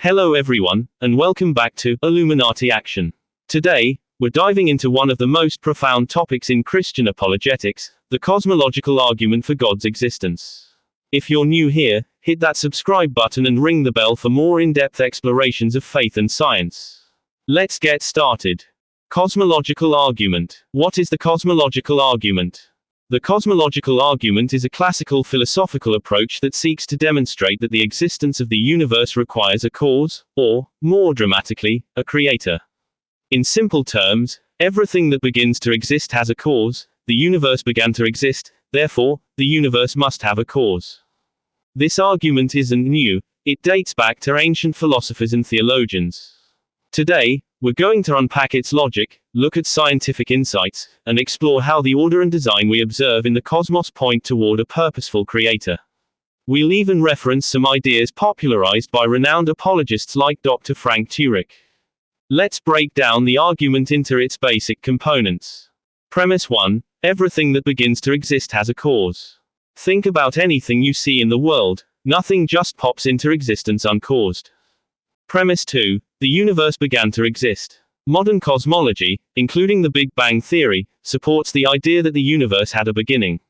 Hello everyone, and welcome back to Illuminati Action. Today, we're diving into one of the most profound topics in Christian apologetics, the cosmological argument for God's existence. If you're new here, hit that subscribe button and ring the bell for more in-depth explorations of faith and science. Let's get started. Cosmological argument. What is the cosmological argument? The cosmological argument is a classical philosophical approach that seeks to demonstrate that the existence of the universe requires a cause, or, more dramatically, a creator. In simple terms, everything that begins to exist has a cause. The universe began to exist, therefore, the universe must have a cause. This argument isn't new, it dates back to ancient philosophers and theologians. Today, we're going to unpack its logic, look at scientific insights, and explore how the order and design we observe in the cosmos point toward a purposeful creator. We'll even reference some ideas popularized by renowned apologists like Dr. Frank Turek. Let's break down the argument into its basic components. Premise 1. Everything that begins to exist has a cause. Think about anything you see in the world, nothing just pops into existence uncaused. Premise 2. The universe began to exist. Modern cosmology, including the Big Bang theory, supports the idea that the universe had a beginning.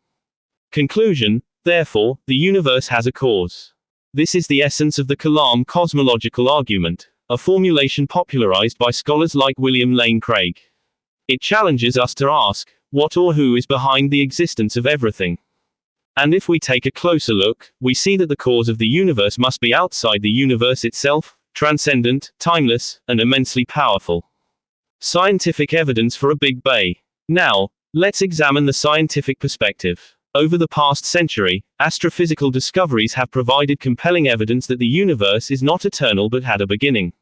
Conclusion. Therefore, the universe has a cause. This is the essence of the Kalam Cosmological Argument, a formulation popularized by scholars like William Lane Craig. It challenges us to ask, what or who is behind the existence of everything? And if we take a closer look, we see that the cause of the universe must be outside the universe itself, transcendent, timeless, and immensely powerful. Scientific evidence for a Big Bang. Now, let's examine the scientific perspective. Over the past century, astrophysical discoveries have provided compelling evidence that the universe is not eternal but had a beginning.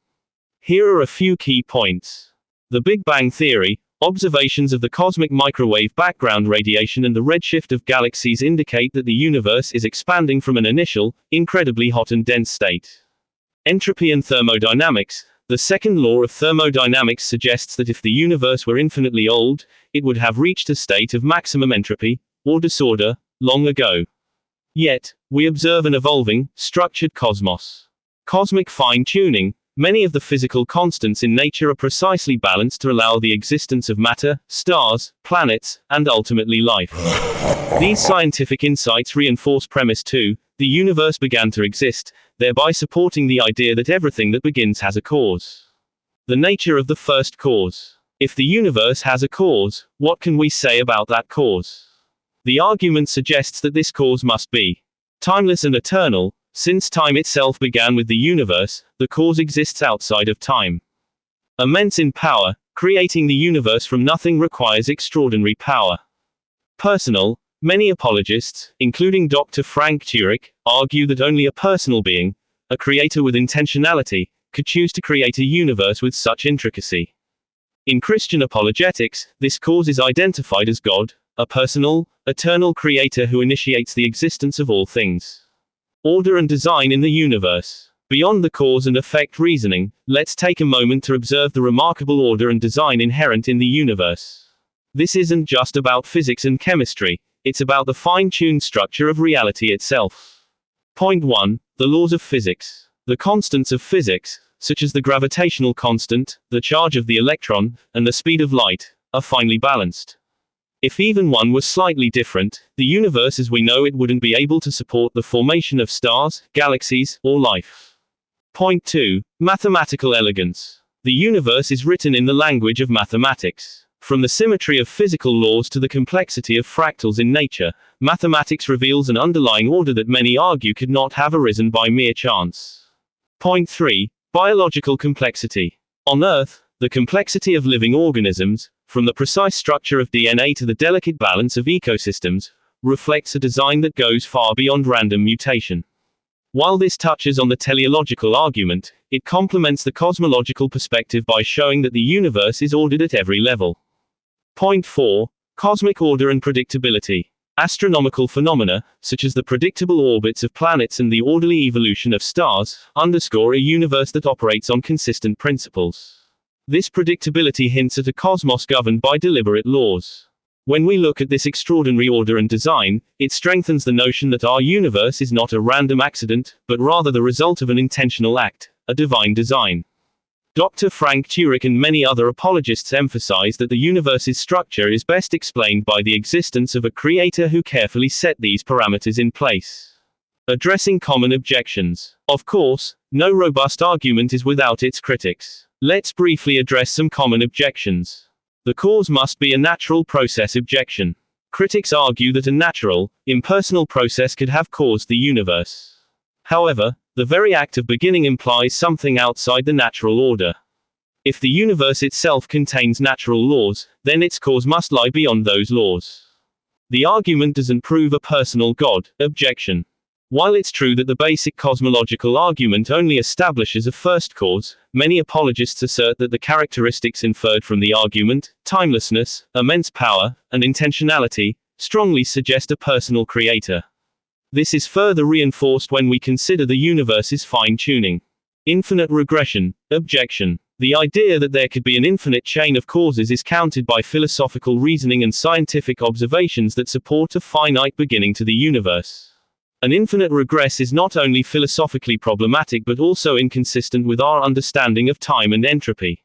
Here are a few key points. The Big Bang theory, observations of the cosmic microwave background radiation and the redshift of galaxies indicate that the universe is expanding from an initial, incredibly hot and dense state. Entropy and thermodynamics. The second law of thermodynamics suggests that if the universe were infinitely old, it would have reached a state of maximum entropy, or disorder, long ago. Yet, we observe an evolving, structured cosmos. Cosmic fine-tuning. Many of the physical constants in nature are precisely balanced to allow the existence of matter, stars, planets, and ultimately life. These scientific insights reinforce premise 2, the universe began to exist, thereby supporting the idea that everything that begins has a cause. The nature of the first cause. If the universe has a cause, what can we say about that cause? The argument suggests that this cause must be timeless and eternal. Since time itself began with the universe, the cause exists outside of time. Immense in power, creating the universe from nothing requires extraordinary power. Personal. Many apologists, including Dr. Frank Turek, argue that only a personal being, a creator with intentionality, could choose to create a universe with such intricacy. In Christian apologetics, this cause is identified as God, a personal, eternal creator who initiates the existence of all things. Order and design in the universe. Beyond the cause and effect reasoning, let's take a moment to observe the remarkable order and design inherent in the universe. This isn't just about physics and chemistry, it's about the fine-tuned structure of reality itself. Point 1. The laws of physics. The constants of physics, such as the gravitational constant, the charge of the electron, and the speed of light, are finely balanced. If even one was slightly different, the universe as we know it wouldn't be able to support the formation of stars, galaxies, or life. Point 2. Mathematical elegance. The universe is written in the language of mathematics. From the symmetry of physical laws to the complexity of fractals in nature, mathematics reveals an underlying order that many argue could not have arisen by mere chance. Point 3. Biological complexity. On Earth, the complexity of living organisms, from the precise structure of DNA to the delicate balance of ecosystems, reflects a design that goes far beyond random mutation. While this touches on the teleological argument, it complements the cosmological perspective by showing that the universe is ordered at every level. Point 4. Cosmic order and predictability. Astronomical phenomena, such as the predictable orbits of planets and the orderly evolution of stars, underscore a universe that operates on consistent principles. This predictability hints at a cosmos governed by deliberate laws. When we look at this extraordinary order and design, it strengthens the notion that our universe is not a random accident, but rather the result of an intentional act, a divine design. Dr. Frank Turek and many other apologists emphasize that the universe's structure is best explained by the existence of a creator who carefully set these parameters in place. Addressing common objections. Of course, no robust argument is without its critics. Let's briefly address some common objections. The cause must be a natural process objection. Critics argue that a natural, impersonal process could have caused the universe. However, the very act of beginning implies something outside the natural order. If the universe itself contains natural laws, then its cause must lie beyond those laws. The argument doesn't prove a personal God. Objection. While it's true that the basic cosmological argument only establishes a first cause, many apologists assert that the characteristics inferred from the argument, timelessness, immense power, and intentionality, strongly suggest a personal creator. This is further reinforced when we consider the universe's fine-tuning. Infinite regression. Objection. The idea that there could be an infinite chain of causes is countered by philosophical reasoning and scientific observations that support a finite beginning to the universe. An infinite regress is not only philosophically problematic but also inconsistent with our understanding of time and entropy.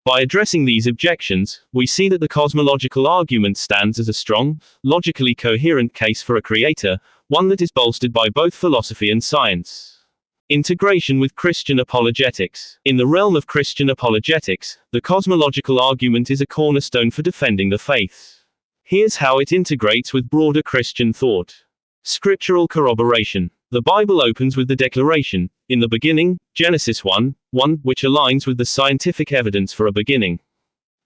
By addressing these objections, we see that the cosmological argument stands as a strong, logically coherent case for a creator, one that is bolstered by both philosophy and science. Integration with Christian apologetics. In the realm of Christian apologetics, the cosmological argument is a cornerstone for defending the faith. Here's how it integrates with broader Christian thought. Scriptural corroboration. The Bible opens with the declaration, "In the beginning," Genesis 1:1, which aligns with the scientific evidence for a beginning.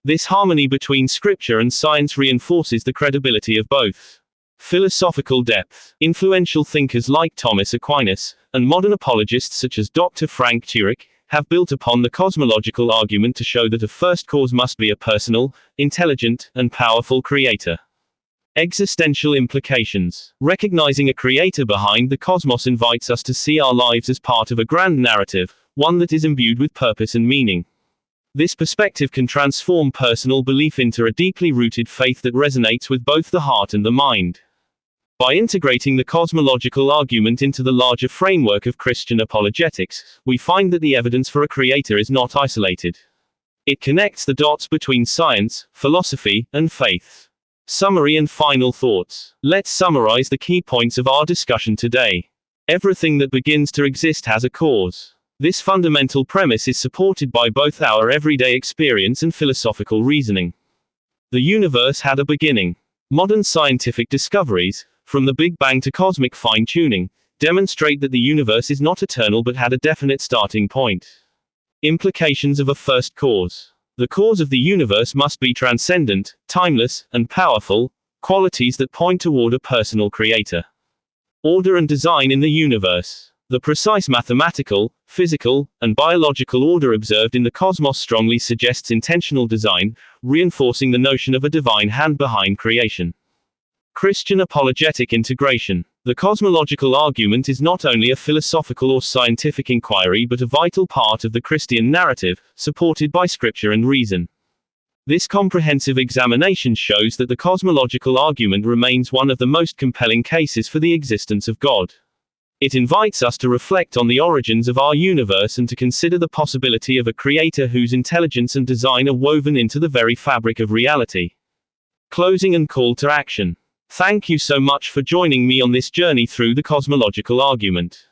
This harmony between Scripture and science reinforces the credibility of both. Philosophical depth. Influential thinkers like Thomas Aquinas, and modern apologists such as Dr. Frank Turek, have built upon the cosmological argument to show that a first cause must be a personal, intelligent, and powerful creator. Existential implications. Recognizing a creator behind the cosmos invites us to see our lives as part of a grand narrative, one that is imbued with purpose and meaning. This perspective can transform personal belief into a deeply rooted faith that resonates with both the heart and the mind. By integrating the cosmological argument into the larger framework of Christian apologetics, we find that the evidence for a creator is not isolated. It connects the dots between science, philosophy, and faith. Summary and final thoughts. Let's summarize the key points of our discussion today. Everything that begins to exist has a cause. This fundamental premise is supported by both our everyday experience and philosophical reasoning. The universe had a beginning. Modern scientific discoveries, from the Big Bang to cosmic fine-tuning, demonstrate that the universe is not eternal but had a definite starting point. Implications of a first cause. The cause of the universe must be transcendent, timeless, and powerful, qualities that point toward a personal creator. Order and design in the universe. The precise mathematical, physical, and biological order observed in the cosmos strongly suggests intentional design, reinforcing the notion of a divine hand behind creation. Christian apologetic integration. The cosmological argument is not only a philosophical or scientific inquiry but a vital part of the Christian narrative, supported by scripture and reason. This comprehensive examination shows that the cosmological argument remains one of the most compelling cases for the existence of God. It invites us to reflect on the origins of our universe and to consider the possibility of a creator whose intelligence and design are woven into the very fabric of reality. Closing and call to action. Thank you so much for joining me on this journey through the cosmological argument.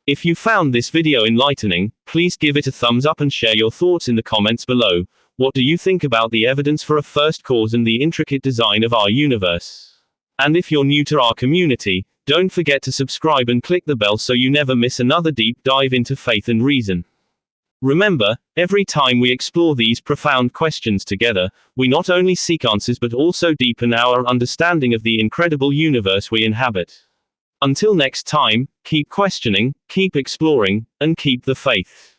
If you found this video enlightening, please give it a thumbs up and share your thoughts in the comments below. What do you think about the evidence for a first cause and the intricate design of our universe? And if you're new to our community, don't forget to subscribe and click the bell so you never miss another deep dive into faith and reason. Remember, every time we explore these profound questions together, we not only seek answers but also deepen our understanding of the incredible universe we inhabit. Until next time, keep questioning, keep exploring, and keep the faith.